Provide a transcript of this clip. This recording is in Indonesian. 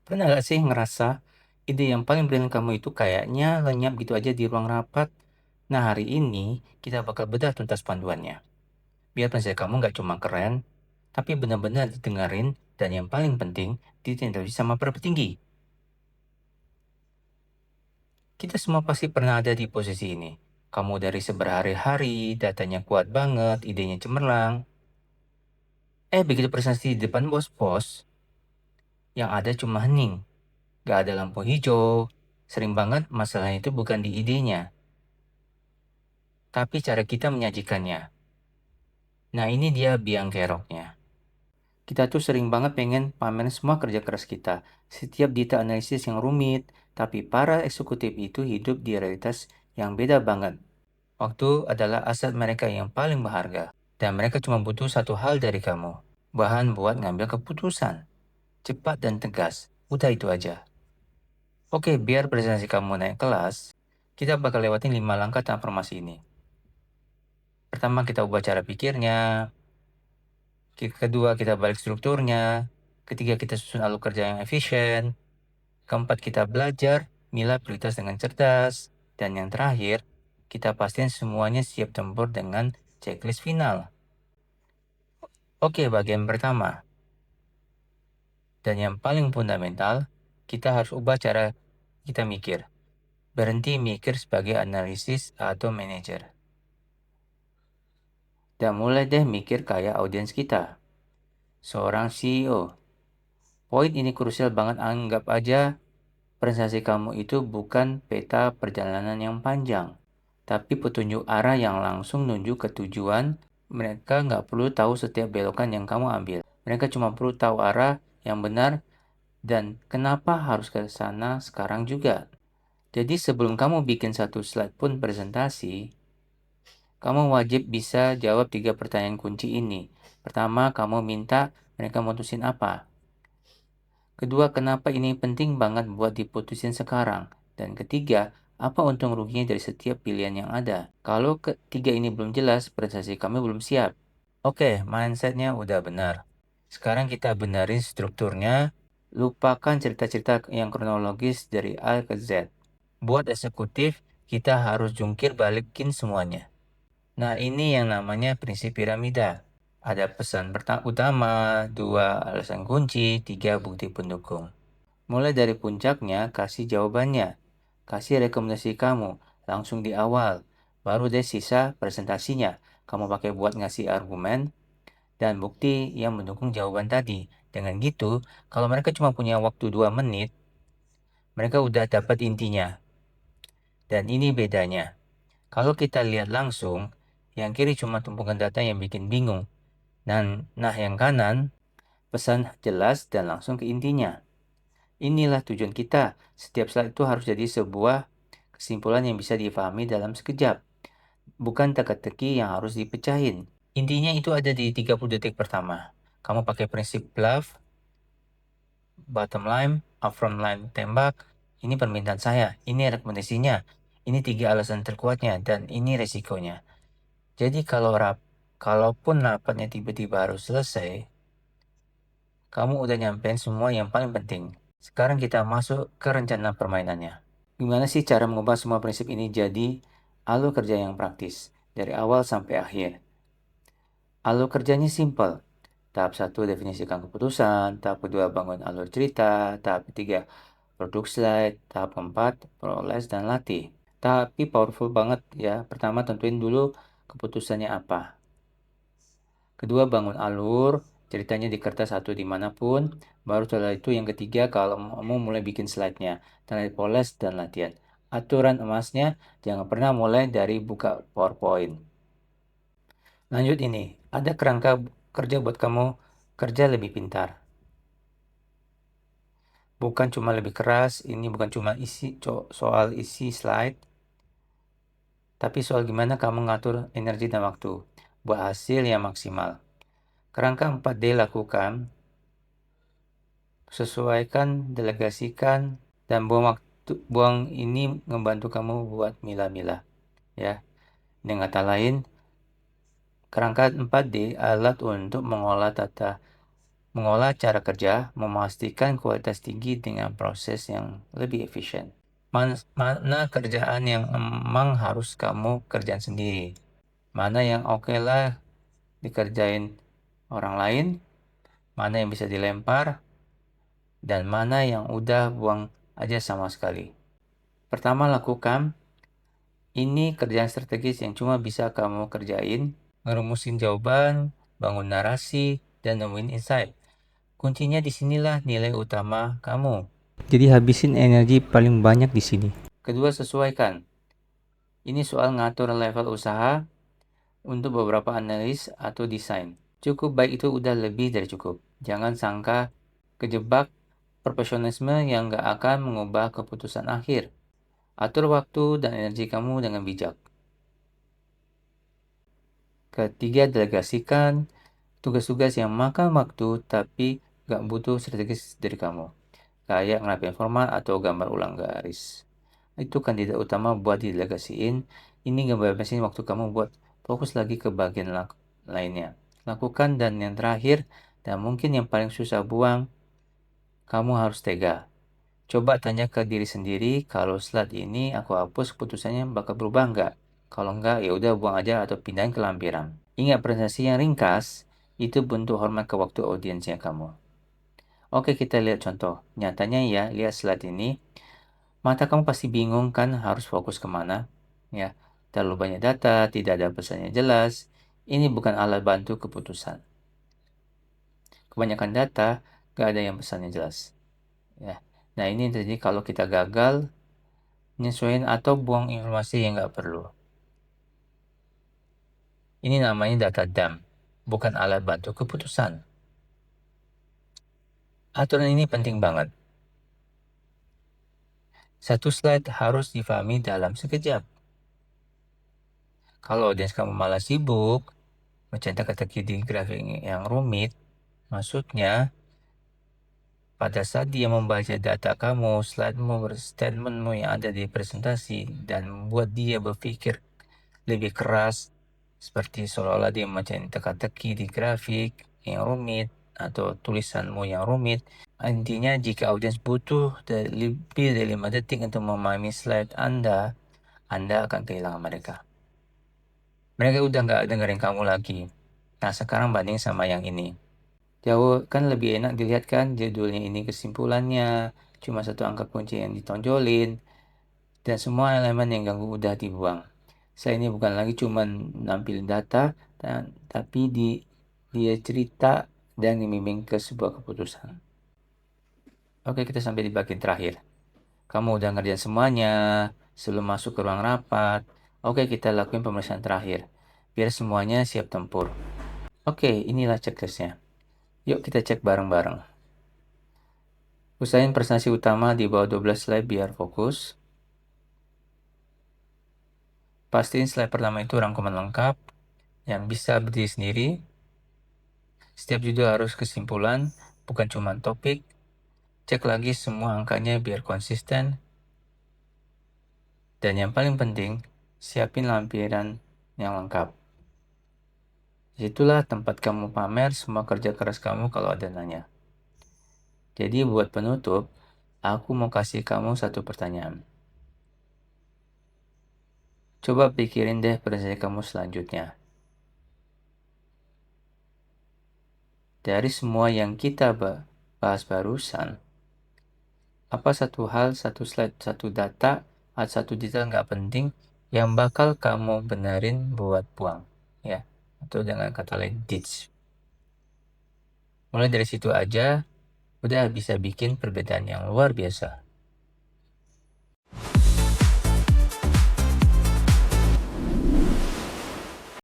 Pernah nggak sih ngerasa ide yang paling brilian kamu itu kayaknya lenyap gitu aja di ruang rapat? Nah, hari ini kita bakal bedah tuntas panduannya. Biar presentasi kamu nggak cuma keren, tapi benar-benar didengarin dan yang paling penting ditindaklanjuti sama para petinggi. Kita semua pasti pernah ada di posisi ini. Kamu dari seberhari-hari, datanya kuat banget, idenya cemerlang. Begitu presentasi di depan bos-bos, yang ada cuma hening, nggak ada lampu hijau. Sering banget masalahnya itu bukan di idenya, tapi cara kita menyajikannya. Nah, ini dia biang keroknya. Kita tuh sering banget pengen pamerin semua kerja keras kita, setiap detail analisis yang rumit, tapi para eksekutif itu hidup di realitas yang beda banget. Waktu adalah aset mereka yang paling berharga, dan mereka cuma butuh satu hal dari kamu, bahan buat ngambil keputusan, cepat dan tegas. Udah itu aja. Oke, biar presentasi kamu naik kelas, kita bakal lewatin 5 langkah transformasi ini. Pertama, kita ubah cara pikirnya. Kedua, kita balik strukturnya. Ketiga, kita susun alur kerja yang efisien. Keempat, kita belajar milah prioritas dengan cerdas. Dan yang terakhir, kita pastiin semuanya siap tempur dengan checklist final. Oke, bagian pertama. Dan yang paling fundamental, kita harus ubah cara kita mikir. Berhenti mikir sebagai analisis atau manajer. Dan mulai deh mikir kayak audiens kita. Seorang CEO. Poin ini krusial banget, anggap aja presentasi kamu itu bukan peta perjalanan yang panjang, tapi petunjuk arah yang langsung menuju ke tujuan. Mereka nggak perlu tahu setiap belokan yang kamu ambil. Mereka cuma perlu tahu arah yang benar dan kenapa harus ke sana sekarang juga. Jadi sebelum kamu bikin satu slide pun presentasi, kamu wajib bisa jawab 3 pertanyaan kunci ini. Pertama, kamu minta mereka mutusin apa? Kedua, kenapa ini penting banget buat diputusin sekarang? Dan ketiga, apa untung ruginya dari setiap pilihan yang ada? Kalau ketiga ini belum jelas, presentasi kami belum siap. Oke, mindsetnya udah benar. Sekarang kita benerin strukturnya. Lupakan cerita-cerita yang kronologis dari A ke Z. Buat eksekutif, kita harus jungkir balikin semuanya. Nah, ini yang namanya prinsip piramida. Ada pesan utama, 2 alasan kunci, 3 bukti pendukung. Mulai dari puncaknya, kasih jawabannya. Kasih rekomendasi kamu langsung di awal. Baru deh sisa presentasinya. Kamu pakai buat ngasih argumen dan bukti yang mendukung jawaban tadi. Dengan gitu, kalau mereka cuma punya waktu 2 menit, mereka udah dapat intinya. Dan ini bedanya. Kalau kita lihat langsung, yang kiri cuma tumpukan data yang bikin bingung. Nah, yang kanan, pesan jelas dan langsung ke intinya. Inilah tujuan kita. Setiap slide itu harus jadi sebuah kesimpulan yang bisa difahami dalam sekejap. Bukan teka-teki yang harus dipecahin. Intinya itu ada di 30 detik pertama. Kamu pakai prinsip bluff, bottom line, upfront line tembak. Ini permintaan saya, ini rekomendasinya, ini 3 alasan terkuatnya, dan ini resikonya. Jadi kalaupun rapatnya tiba-tiba harus selesai, kamu udah nyampein semua yang paling penting. Sekarang kita masuk ke rencana permainannya. Gimana sih cara mengubah semua prinsip ini jadi alur kerja yang praktis, dari awal sampai akhir? Alur kerjanya simple. Tahap 1 definisikan keputusan, tahap kedua bangun alur cerita, tahap ketiga produk slide, tahap keempat proses dan latih. Tapi powerful banget ya. Pertama tentuin dulu keputusannya apa. Kedua, bangun alur, ceritanya di kertas atau dimanapun. Baru setelah itu yang ketiga, kalau mau mulai bikin slide-nya. Tanda poles dan latihan. Aturan emasnya, jangan pernah mulai dari buka PowerPoint. Lanjut ini, ada kerangka kerja buat kamu kerja lebih pintar. Bukan cuma lebih keras, ini bukan cuma soal isi slide, tapi soal gimana kamu ngatur energi dan waktu buat hasil yang maksimal. Kerangka 4D lakukan, sesuaikan, delegasikan, dan buang ini membantu kamu buat milah-milah ya. Dengan kata lain, kerangka 4D alat untuk mengolah data mengolah cara kerja, memastikan kualitas tinggi dengan proses yang lebih efisien. Mana kerjaan yang emang harus kamu kerjain sendiri, mana yang oke lah dikerjain orang lain, mana yang bisa dilempar, dan mana yang udah buang aja sama sekali. Pertama, lakukan ini kerjaan strategis yang cuma bisa kamu kerjain, ngerumusin jawaban, bangun narasi, dan nemuin insight. Kuncinya disinilah nilai utama kamu. Jadi habisin energi paling banyak di sini. Kedua, sesuaikan. Ini soal ngatur level usaha untuk beberapa analis atau desain. Cukup baik itu udah lebih dari cukup. Jangan sangka kejebak profesionalisme yang gak akan mengubah keputusan akhir. Atur waktu dan energi kamu dengan bijak. Ketiga, delegasikan tugas-tugas yang makan waktu tapi gak butuh strategis dari kamu. Kayak ngerapin format atau gambar ulang garis. Itu kandidat utama buat didelegasiin. Ini ngebebasin waktu kamu buat fokus lagi ke bagian lainnya. Lakukan, dan yang terakhir, dan mungkin yang paling susah buang, kamu harus tega. Coba tanya ke diri sendiri, kalau slide ini aku hapus, keputusannya bakal berubah nggak? Kalau nggak, ya udah buang aja atau pindahin ke lampiran. Ingat, presentasi yang ringkas itu bentuk hormat ke waktu audiensnya kamu. Oke, kita lihat contoh. Nyatanya ya, lihat slide ini. Mata kamu pasti bingung kan harus fokus kemana? Ya, terlalu banyak data, tidak ada pesannya jelas. Ini bukan alat bantu keputusan. Kebanyakan data, nggak ada yang pesannya jelas. Ya. Nah, ini terjadi kalau kita gagal nyesuaiin atau buang informasi yang nggak perlu. Ini namanya data dump, bukan alat bantu keputusan. Aturan ini penting banget. Satu slide harus difahami dalam sekejap. Kalau audiens kamu malah sibuk mencetak teka-teki di grafik yang rumit, maksudnya pada saat dia membaca data kamu, slide-mu, statement-mu yang ada di presentasi, dan membuat dia berpikir lebih keras, seperti seolah-olah dia membaca teka-teki di grafik yang rumit atau tulisanmu yang rumit. Intinya, jika audiens butuh lebih dari 5 detik untuk memahami slide Anda akan kehilangan mereka. Mereka udah nggak dengerin kamu lagi. Nah, sekarang banding sama yang ini. Jauh kan lebih enak dilihat kan judulnya ini, kesimpulannya, cuma satu angka kunci yang ditonjolin, dan semua elemen yang ganggu udah dibuang. Saya ini bukan lagi cuma nampilin data, tapi dia cerita dan membimbing ke sebuah keputusan. Oke, kita sampai di bagian terakhir. Kamu udah ngerjain semuanya sebelum masuk ke ruang rapat. Oke, kita lakuin pemeriksaan terakhir, biar semuanya siap tempur. Oke, inilah checklistnya. Yuk kita cek bareng-bareng. Usahain presentasi utama di bawah 12 slide biar fokus. Pastiin slide pertama itu rangkuman lengkap, yang bisa berdiri sendiri. Setiap judul harus kesimpulan, bukan cuma topik. Cek lagi semua angkanya biar konsisten. Dan yang paling penting, siapin lampiran yang lengkap. Itulah tempat kamu pamer semua kerja keras kamu kalau ada nanya. Jadi buat penutup, aku mau kasih kamu satu pertanyaan. Coba pikirin deh presentasi kamu selanjutnya. Dari semua yang kita bahas barusan, apa satu hal, satu slide, satu data, atau satu detail nggak penting yang bakal kamu benerin buat buang, ya? Atau dengan kata lain, ditch. Mulai dari situ aja, udah bisa bikin perbedaan yang luar biasa.